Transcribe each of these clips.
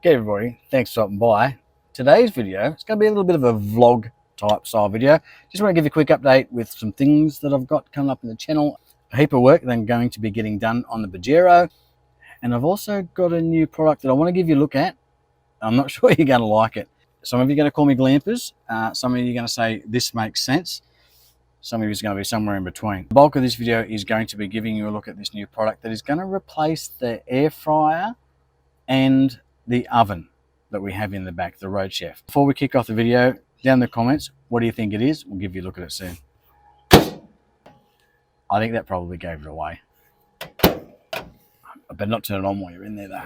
Okay everybody, thanks for stopping by. Today's video, it's going to be a little bit of a vlog type style video. Just want to give you a quick update with some things that I've got coming up in the channel. A heap of work that I'm going to be getting done on the Pajero. And I've also got a new product that I want to give you a look at. I'm not sure you're going to like it. Some of you are going to call me glampers. Some of you are going to say this makes sense. Some of you is going to be somewhere in between. The bulk of this video is going to be giving you a look at this new product that is going to replace the air fryer and the oven that we have in the back, the Road Chef. Before we kick off the video, down in the comments, what do you think it is? We'll give you a look at it soon. I think that probably gave it away. I better not turn it on while you're in there though.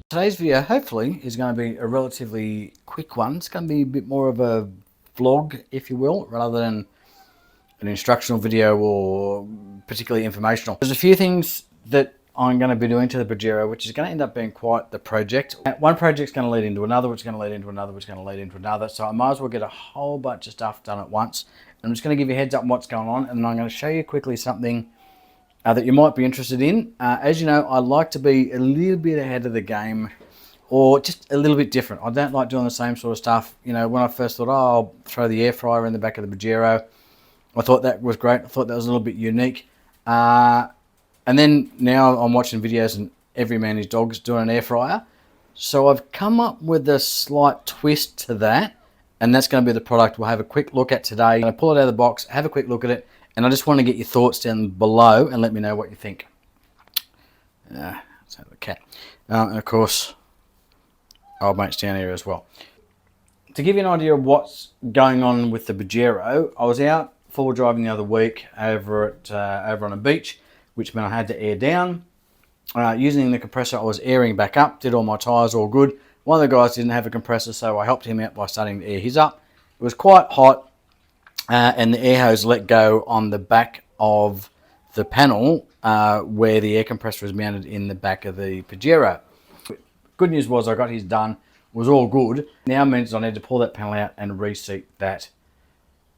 Today's video hopefully is going to be a relatively quick one. It's going to be a bit more of a vlog, if you will, rather than an instructional video or particularly informational. There's a few things that I'm going to be doing to the Pajero, which is going to end up being quite the project. One project's going to lead into another, which is going to lead into another, which is going to lead into another. So I might as well get a whole bunch of stuff done at once. I'm just going to give you a heads up on what's going on, and then I'm going to show you quickly something that you might be interested in. As you know, I like to be a little bit ahead of the game, or just a little bit different. I don't like doing the same sort of stuff. You know, when I first thought, oh, I'll throw the air fryer in the back of the Pajero, I thought that was great. I thought that was a little bit unique. And then now I'm watching videos and every man his dog's doing an air fryer. So I've come up with a slight twist to that, and that's going to be the product we'll have a quick look at today. I'm going to pull it out of the box, have a quick look at it, and I just want to get your thoughts down below and let me know what you think. Let's have the cat. And of course, old mate's down here as well. To give you an idea of what's going on with the Pajero, I was out full driving the other week over on a beach, which meant I had to air down. Using the compressor, I was airing back up, did all my tyres all good. One of the guys didn't have a compressor, so I helped him out by starting to air his up. It was quite hot, and the air hose let go on the back of the panel where the air compressor is mounted in the back of the Pajero. Good news was I got his done, was all good. Now means I need to pull that panel out and reseat that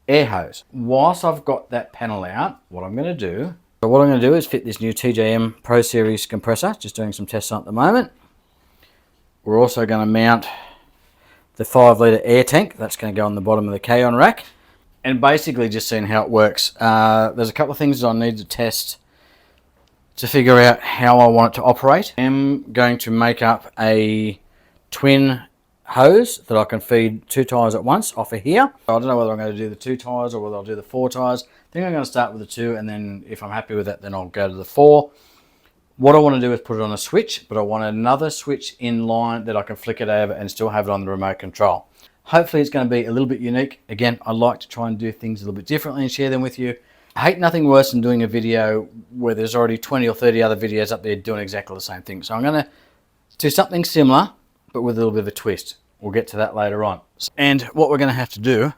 air hose. Whilst I've got that panel out, what I'm going to do is fit this new TJM Pro Series compressor. Just doing some tests on at the moment. We're also going to mount the 5-litre air tank. That's going to go on the bottom of the K-on rack. And basically just seeing how it works. There's a couple of things that I need to test to figure out how I want it to operate. I'm going to make up a twin hose that I can feed 2 tyres at once off of here. I don't know whether I'm going to do the 2 tyres or whether I'll do the 4 tyres. I think I'm going to start with the 2, and then if I'm happy with that, then I'll go to the 4. What I want to do is put it on a switch, but I want another switch in line that I can flick it over and still have it on the remote control. Hopefully it's going to be a little bit unique. Again, I like to try and do things a little bit differently and share them with you. I hate nothing worse than doing a video where there's already 20 or 30 other videos up there doing exactly the same thing. So I'm going to do something similar, but with a little bit of a twist. We'll get to that later on. And what we're going to have to do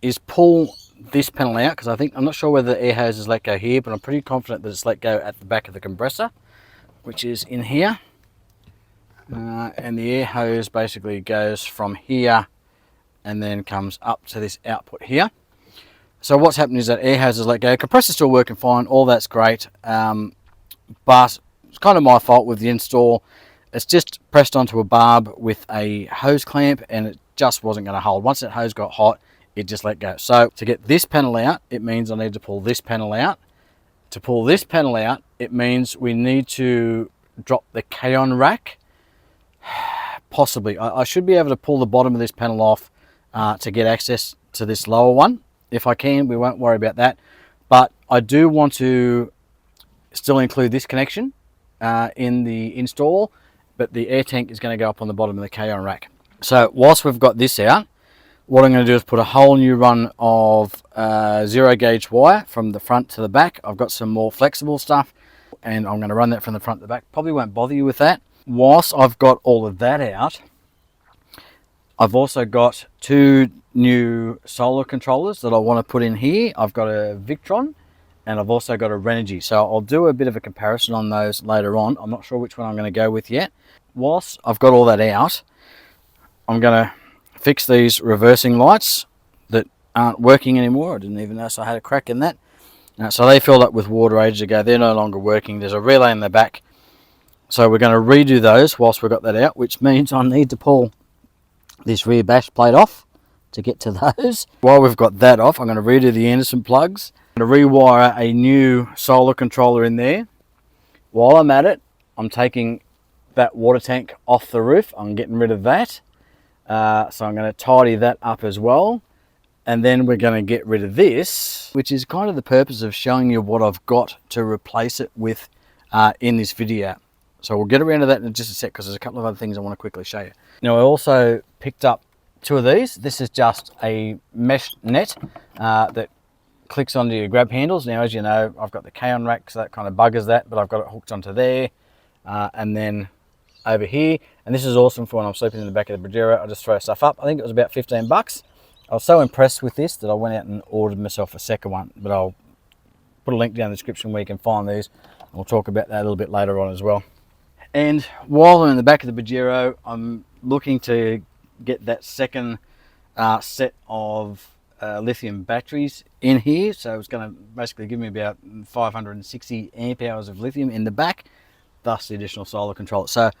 is pull this panel out, because I'm not sure whether the air hose is let go here, but I'm pretty confident that it's let go at the back of the compressor, which is in here. And the air hose basically goes from here and then comes up to this output here. So what's happened is that air hose is let go. Compressor's still working fine, all that's great. But it's kind of my fault with the install. It's just pressed onto a barb with a hose clamp, and it just wasn't going to hold. Once that hose got hot, it just let go. So to get this panel out, it means I need to pull this panel out. To pull this panel out, it means we need to drop the K-on rack. Possibly. I should be able to pull the bottom of this panel off to get access to this lower one. If I can, we won't worry about that. But I do want to still include this connection in the install. But the air tank is going to go up on the bottom of the K-on rack. So whilst we've got this out, what I'm going to do is put a whole new run of 0 gauge wire from the front to the back. I've got some more flexible stuff, and I'm going to run that from the front to the back. Probably won't bother you with that. Whilst I've got all of that out, I've also got 2 new solar controllers that I want to put in here. I've got a Victron, and I've also got a Renogy. So I'll do a bit of a comparison on those later on. I'm not sure which one I'm going to go with yet. Whilst I've got all that out, I'm going to fix these reversing lights that aren't working anymore. I didn't even notice I had a crack in that. So they filled up with water ages ago. They're no longer working. There's a relay in the back. So we're going to redo those whilst we've got that out, which means I need to pull this rear bash plate off to get to those. While we've got that off, I'm going to redo the Anderson plugs. I'm going to rewire a new solar controller in there. While I'm at it, I'm taking that water tank off the roof. I'm getting rid of that. So I'm going to tidy that up as well. And then we're going to get rid of this, which is kind of the purpose of showing you what I've got to replace it with in this video. So we'll get around to that in just a sec, because there's a couple of other things I want to quickly show you. Now, I also picked up 2 of these. This is just a mesh net that clicks onto your grab handles. Now, as you know, I've got the K-on rack, so that kind of buggers that, but I've got it hooked onto there and then over here. And this is awesome for when I'm sleeping in the back of the Pajero. I just throw stuff up. I think it was about 15 bucks. I was so impressed with this that I went out and ordered myself a second one, but I'll put a link down in the description where you can find these. We'll talk about that a little bit later on as well. And while I'm in the back of the Pajero, I'm looking to get that second set of lithium batteries in here. So it's going to basically give me about 560 amp hours of lithium in the back, thus the additional solar controller. So a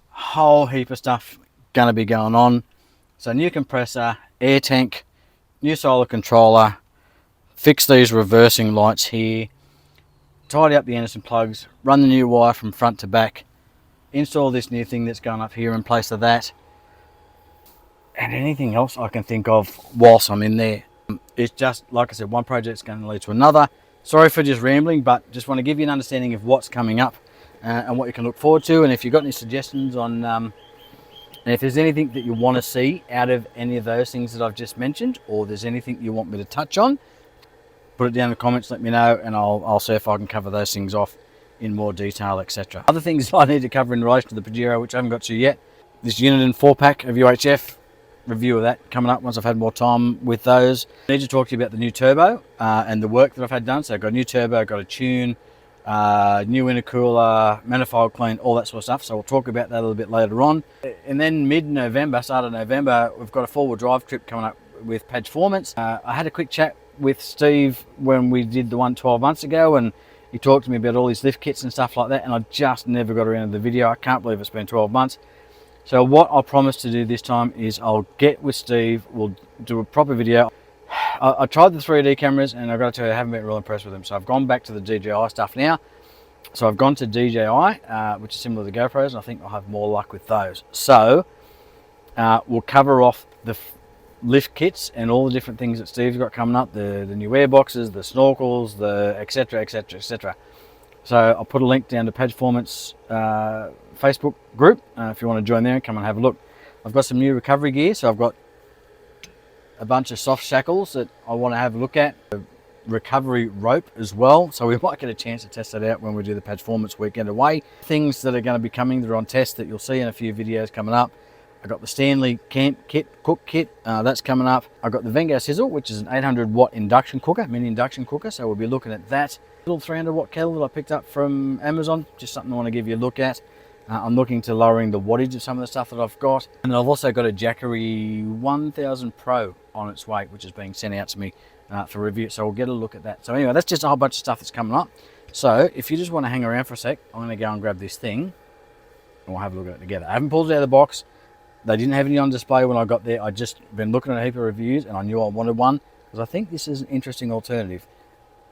whole heap of stuff going to be going on. So new compressor, air tank, new solar controller, fix these reversing lights here, tidy up the Anderson plugs, run the new wire from front to back, install this new thing that's going up here in place of that, and anything else I can think of whilst I'm in there. It's just, like I said, one project's going to lead to another. Sorry for just rambling, but just want to give you an understanding of what's coming up and what you can look forward to. And if you've got any suggestions on, and if there's anything that you want to see out of any of those things that I've just mentioned, or there's anything you want me to touch on, put it down in the comments, let me know, and I'll see if I can cover those things off in more detail, etc. Other things I need to cover in relation to the Pajero, which I haven't got to yet, this Uniden 4-pack of UHF, review of that coming up once I've had more time with those. I need to talk to you about the new turbo and the work that I've had done. So I've got a new turbo, got a tune, new intercooler, manifold clean, all that sort of stuff. So we'll talk about that a little bit later on. And then mid-November, start of November, we've got a 4-wheel drive trip coming up with Pajperformance. I had a quick chat with Steve when we did the one 12 months ago, and he talked to me about all his lift kits and stuff like that, and I just never got around to the video. I can't believe it's been 12 months. So what I'll promise to do this time is I'll get with Steve, we'll do a proper video. I tried the 3D cameras, and I've got to tell you, I haven't been real impressed with them. So I've gone back to the DJI stuff now. So I've gone to DJI, which is similar to GoPros, and I think I'll have more luck with those. So we'll cover off the lift kits and all the different things that Steve's got coming up, the new air boxes, the snorkels, the etc, etc, etc. So I'll put a link down to Pajperformance Facebook group if you want to join there and come and have a look. I've got some new recovery gear, so I've got a bunch of soft shackles that I want to have a look at, a recovery rope as well, so we might get a chance to test that out when we do the Pajperformance weekend away. Things that are going to be coming that are on test that you'll see in a few videos coming up. I got the Stanley camp kit, cook kit, that's coming up. I've got the Vengo Sizzle, which is an 800 watt induction cooker, mini induction cooker, so we'll be looking at that. Little 300 watt kettle that I picked up from Amazon, just something I want to give you a look at. I'm looking to lowering the wattage of some of the stuff that I've got. And I've also got a Jackery 1000 Pro on its way, which is being sent out to me for review, so we'll get a look at that. So anyway, that's just a whole bunch of stuff that's coming up. So if you just want to hang around for a sec, I'm going to go and grab this thing and we'll have a look at it together. I haven't pulled it out of the box. They didn't have any on display when I got there. I just been looking at a heap of reviews and I knew I wanted one because I think this is an interesting alternative.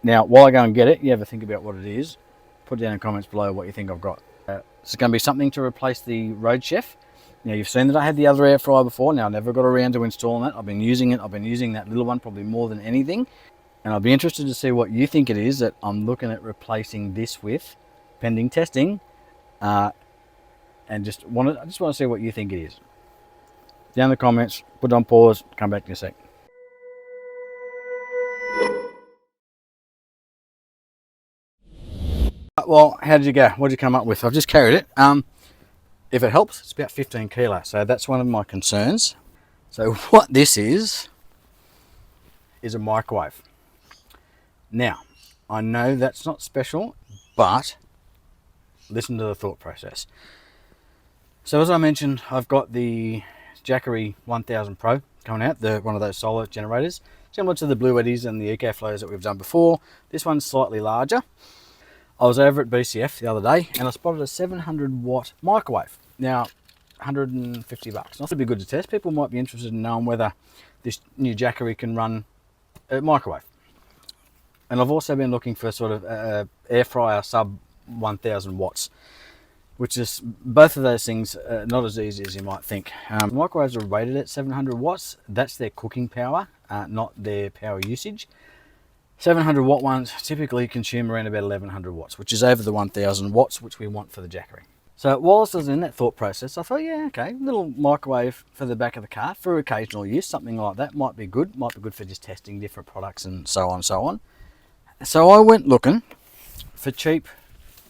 Now, while I go and get it, you have a think about what it is. Put down in the comments below what you think I've got. This is going to be something to replace the Road Chef. Now, you've seen that I had the other air fryer before. Now, I never got around to installing it. I've been using it. I've been using that little one probably more than anything. And I'll be interested to see what you think it is that I'm looking at replacing this with, pending testing. And I just want to see what you think it is. Down in the comments, put it on pause, come back in a sec. Well, how did you go? What did you come up with? I've just carried it. If it helps, it's about 15 kilos, so that's one of my concerns. So what this is a microwave. Now, I know that's not special, but listen to the thought process. So as I mentioned, I've got the Jackery 1000 Pro coming out, one of those solar generators. similar to the Blue Eddies and the EcoFlows that we've done before. This one's slightly larger. I was over at BCF the other day and I spotted a 700 watt microwave. Now, 150 bucks. Not to be good to test. People might be interested in knowing whether this new Jackery can run a microwave. And I've also been looking for sort of air fryer sub 1000 watts, which is both of those things not as easy as you might think. Microwaves are rated at 700 watts. That's their cooking power, not their power usage. 700 watt ones typically consume around about 1100 watts, which is over the 1000 watts, which we want for the Jackery. So whilst I was in that thought process, I thought, yeah, okay, little microwave for the back of the car for occasional use, something like that might be good. Might be good for just testing different products and so on and so on. So I went looking for cheap,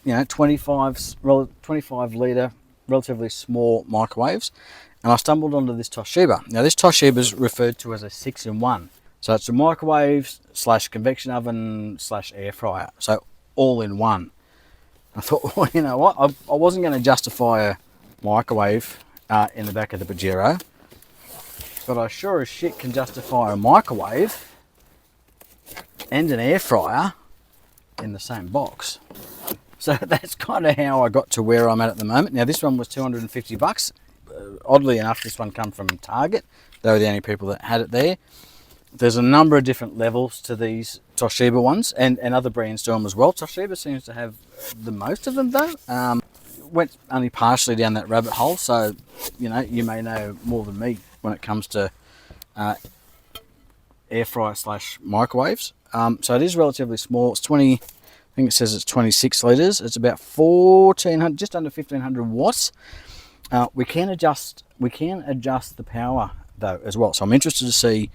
25 litre, relatively small microwaves, and I stumbled onto this Toshiba. Now this Toshiba is referred to as a 6-in-1. So it's a microwave / convection oven / air fryer. So all in one. I thought, well, you know what? I wasn't going to justify a microwave in the back of the Pajero, but I sure as shit can justify a microwave and an air fryer in the same box. So that's kind of how I got to where I'm at the moment. Now this one was 250 bucks. Oddly enough, this one come from Target. They were the only people that had it there. There's a number of different levels to these Toshiba ones, and other brands do them as well. Toshiba seems to have the most of them though. Went only partially down that rabbit hole, so you may know more than me when it comes to air fryer / microwaves. So it is relatively small. It's 20. I think it says it's 26 litres. It's about 1400, just under 1500 watts. We can adjust the power though as well. So I'm interested to see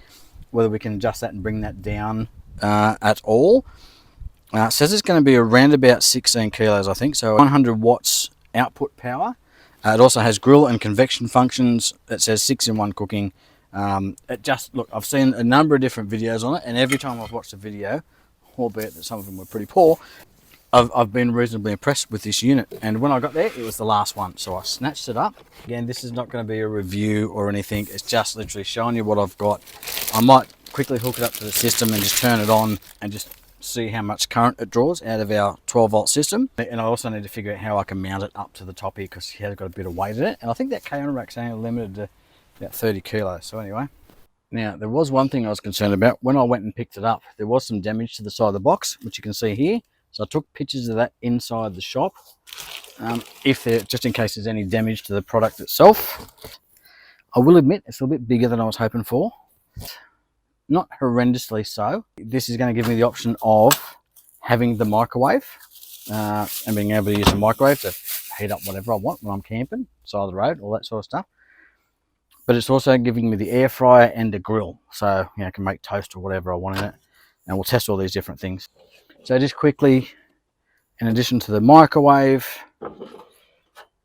whether we can adjust that and bring that down at all. It says it's going to be around about 16 kilos, I think. So 100 watts output power. It also has grill and convection functions. It says 6-in-1 cooking. Look, I've seen a number of different videos on it, and every time I've watched a video, albeit that some of them were pretty poor, I've been reasonably impressed with this unit. And when I got there, it was the last one. So I snatched it up. Again, this is not going to be a review or anything. It's just literally showing you what I've got. I might quickly hook it up to the system and just turn it on and just see how much current it draws out of our 12 volt system. And I also need to figure out how I can mount it up to the top here because it has got a bit of weight in it. And I think that K-on rack's only limited to about 30 kilos. So anyway, now there was one thing I was concerned about. When I went and picked it up, there was some damage to the side of the box, which you can see here. So I took pictures of that inside the shop, just in case there's any damage to the product itself. I will admit it's a little bit bigger than I was hoping for. Not horrendously so. This is going to give me the option of having the microwave and being able to use the microwave to heat up whatever I want when I'm camping, side of the road, all that sort of stuff. But it's also giving me the air fryer and the grill. So I can make toast or whatever I want in it. And we'll test all these different things. So just quickly, in addition to the microwave,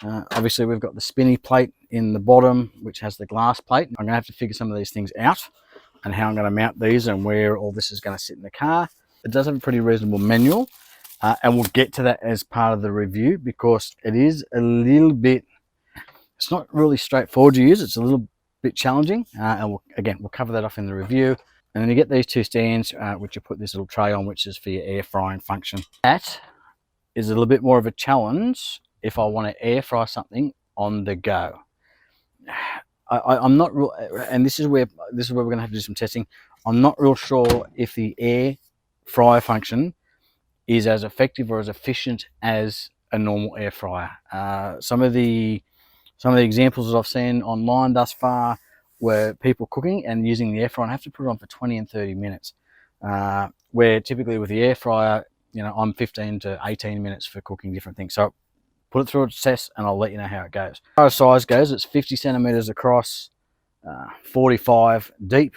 obviously we've got the spinny plate in the bottom, which has the glass plate. I'm going to have to figure some of these things out and how I'm going to mount these and where all this is going to sit in the car. It does have a pretty reasonable manual, and we'll get to that as part of the review because it is a little bit, it's not really straightforward to use. It's a little bit challenging, and we'll cover that off in the review. And then you get these two stands, which you put this little tray on, which is for your air frying function. That is a little bit more of a challenge if I want to air fry something on the go. I'm not real, and this is where we're going to have to do some testing. I'm not real sure if the air fryer function is as effective or as efficient as a normal air fryer. Some of the examples that I've seen online thus far where people cooking and using the air fryer and have to put it on for 20 and 30 minutes. Where typically with the air fryer, I'm 15 to 18 minutes for cooking different things. So put it through a test and I'll let you know how it goes. As far as size goes, it's 50 centimeters across, 45 deep,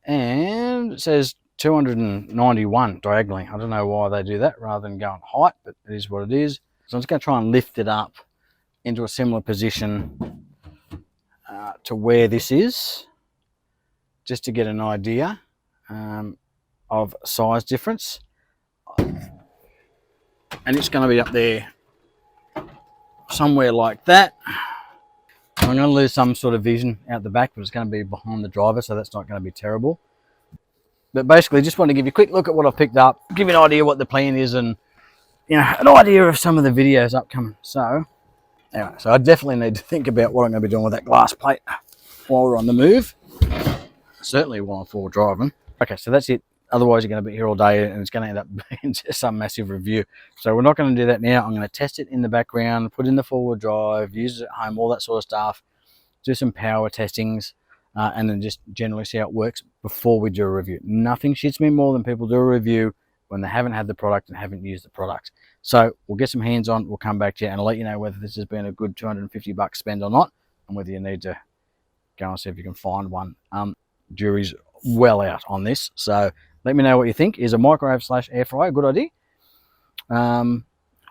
and it says 291 diagonally. I don't know why they do that rather than go on height, but it is what it is. So I'm just going to try and lift it up into a similar position to where this is, just to get an idea of size difference. And it's going to be up there somewhere like that. I'm going to lose some sort of vision out the back, but it's going to be behind the driver, so that's not going to be terrible. But basically, just want to give you a quick look at what I've picked up, give you an idea what the plan is, and an idea of some of the videos upcoming. So anyway, so I definitely need to think about what I'm going to be doing with that glass plate while we're on the move. Certainly while I'm forward driving. Okay, so that's it. Otherwise, you're going to be here all day and it's going to end up being just some massive review. So we're not going to do that now. I'm going to test it in the background, put in the forward drive, use it at home, all that sort of stuff, do some power testings, and then just generally see how it works before we do a review. Nothing shits me more than people do a review when they haven't had the product and haven't used the product. So we'll get some hands on, we'll come back to you and I'll let you know whether this has been a good $250 spend or not, and whether you need to go and see if you can find one. Jury's well out on this, so let me know what you think. Is a microwave / air fryer a good idea?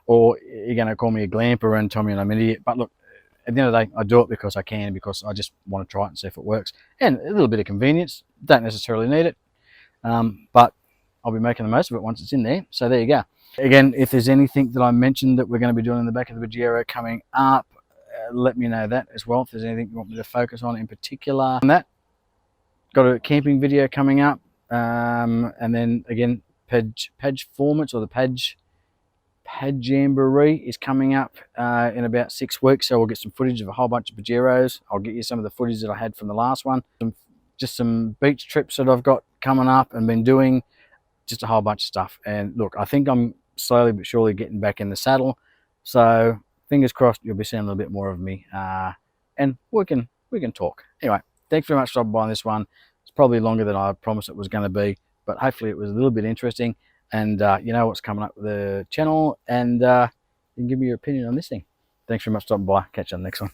Or you're going to call me a glamper and tell me I'm an idiot. But look, at the end of the day, I do it because I can, because I just want to try it and see if it works. And a little bit of convenience. Don't necessarily need it. But I'll be making the most of it once it's in there. So there you go. Again, if there's anything that I mentioned that we're going to be doing in the back of the Pajero coming up, let me know that as well. If there's anything you want me to focus on in particular on that. Got a camping video coming up. And then again, Pageformance, or the Jamboree is coming up in about 6 weeks, so we'll get some footage of a whole bunch of Pajeros. I'll get you some of the footage that I had from the last one. Just some beach trips that I've got coming up and been doing, just a whole bunch of stuff. And look, I think I'm slowly but surely getting back in the saddle, so fingers crossed you'll be seeing a little bit more of me, and we can talk. Anyway, thanks very much for stopping by on this one. It's probably longer than I promised it was going to be, but hopefully it was a little bit interesting, and you know what's coming up with the channel, and you can give me your opinion on this thing. Thanks very much for stopping by. Catch you on the next one.